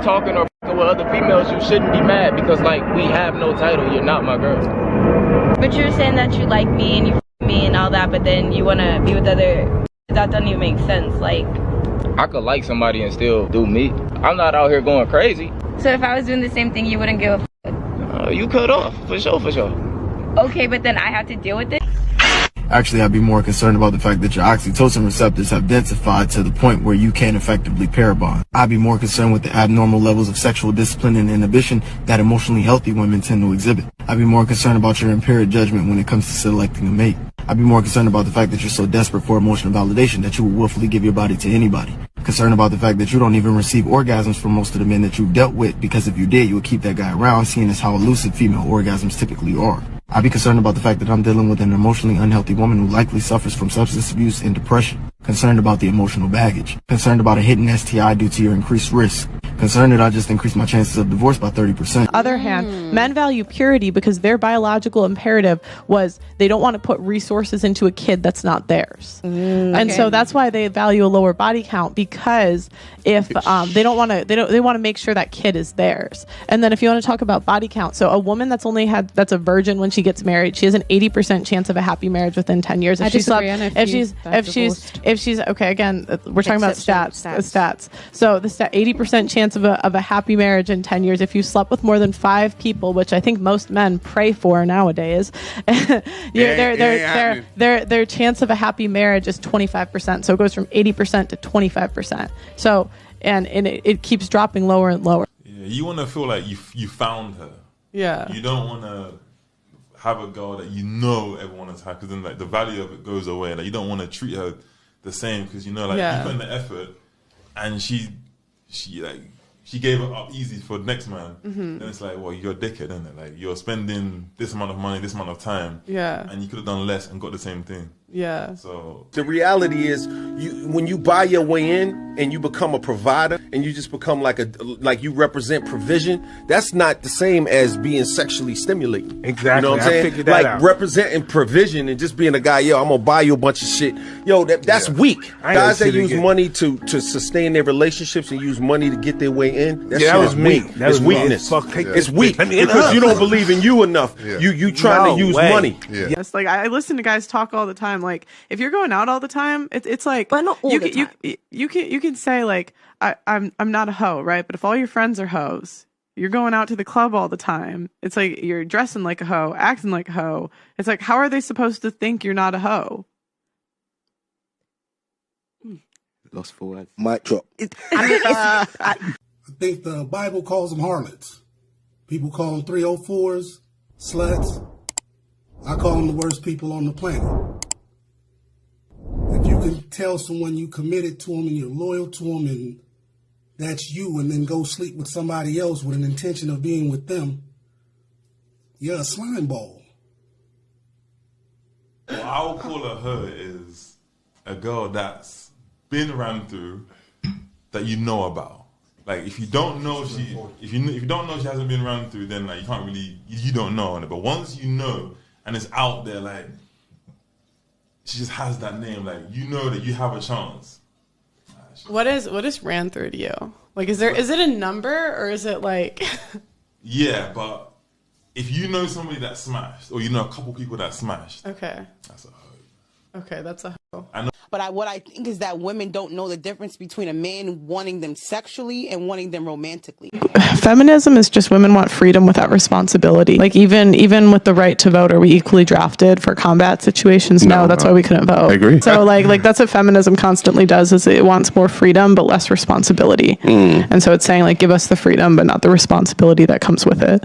talking or fucking with other females, you shouldn't be mad because, like, we have no title. You're not my girl. But you're saying that you like me and you f me and all that, but then you want to be with other... That doesn't even make sense. Like, I could like somebody and still do me. I'm not out here going crazy. so if I was doing the same thing, you wouldn't give a f? You cut off, for sure, for sure. Okay, but then I have to deal with it? Actually, I'd be more concerned about the fact that your oxytocin receptors have densified to the point where you can't effectively pair bond. I'd be more concerned with the abnormal levels of sexual discipline and inhibition that emotionally healthy women tend to exhibit. I'd be more concerned about your impaired judgment when it comes to selecting a mate. I'd be more concerned about the fact that you're so desperate for emotional validation that you will willfully give your body to anybody. Concerned about the fact that you don't even receive orgasms from most of the men that you've dealt with, because if you did, you would keep that guy around, seeing as how elusive female orgasms typically are. I'd be concerned about the fact that I'm dealing with an emotionally unhealthy woman who likely suffers from substance abuse and depression. Concerned about the emotional baggage. Concerned about a hidden STI due to your increased risk. Concerned that I just increased my chances of divorce by 30%. Other hand, men value purity because their biological imperative was they don't want to put resources into a kid that's not theirs. And so that's why they value a lower body count, because if they want to make sure that kid is theirs. And then if you want to talk about body count, so a woman that's a virgin when she gets married, she has an 80% chance of a happy marriage within 10 years. If she's okay, again, we're talking about stats. So the 80% chance of a happy marriage in 10 years if you slept with more than 5 people, which I think most men pray for nowadays. Their chance of a happy marriage is 25%. So it goes from 80% to 25%. So and it keeps dropping lower and lower. Yeah, you want to feel like you found her. Yeah. You don't want to have a girl that you know everyone has had, because then like the value of it goes away. Like you don't want to treat her the same because you know like you put in the effort and she gave it up easy for the next man. Then it's like, well, you're a dickhead, isn't it? Like you're spending this amount of money, this amount of time, and you could have done less and got the same thing. Yeah. So the reality is, when you buy your way in and you become a provider and you just become like you represent provision, that's not the same as being sexually stimulating. Exactly. You know what I'm saying? Figured that like out. Representing provision and just being a guy, yo, I'm gonna buy you a bunch of shit. Yo, that's weak. Guys that use money to sustain their relationships and use money to get their way in, that was weak. That's weakness. It's weak because you don't believe in you enough. You trying to use money. Yes, like I listen to guys talk all the time. Like if you're going out all the time, it's like but not all the time. You can say like I'm not a hoe, right? But if all your friends are hoes, you're going out to the club all the time. It's like you're dressing like a hoe, acting like a hoe. It's like, how are they supposed to think you're not a hoe? Lost for words. Mic drop. I think the Bible calls them harlots. People call them 304s, sluts. I call them the worst people on the planet. If you can tell someone you committed to them and you're loyal to them and that's you, and then go sleep with somebody else with an intention of being with them, you're a slime ball. what I would call her is a girl that's been ran through that you know about. Like if you don't know if you don't know she hasn't been ran through, then like you can't really you don't know. But once you know and it's out there, like she just has that name, like you know that you have a chance. What is ran through to you? Like is it a number or is it like Yeah, but if you know somebody that smashed, or you know a couple people that smashed, okay, that's a hoe. Okay, that's a hoe. I know. But what I think is that women don't know the difference between a man wanting them sexually and wanting them romantically. Feminism is just women want freedom without responsibility. Like even with the right to vote, are we equally drafted for combat situations? No, that's why we couldn't vote. I agree. So like that's what feminism constantly does, is it wants more freedom but less responsibility. And so it's saying like give us the freedom but not the responsibility that comes with it.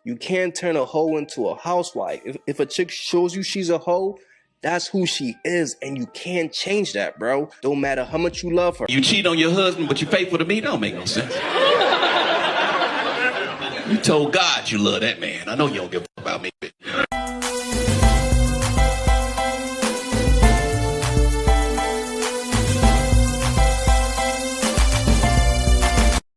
You can't turn a hoe into a housewife. If a chick shows you she's a hoe, that's who she is, and you can't change that, bro. Don't matter how much you love her. You cheat on your husband, but you faithful to me, don't make no sense. You told God you love that man. I know you don't give a fuck about me.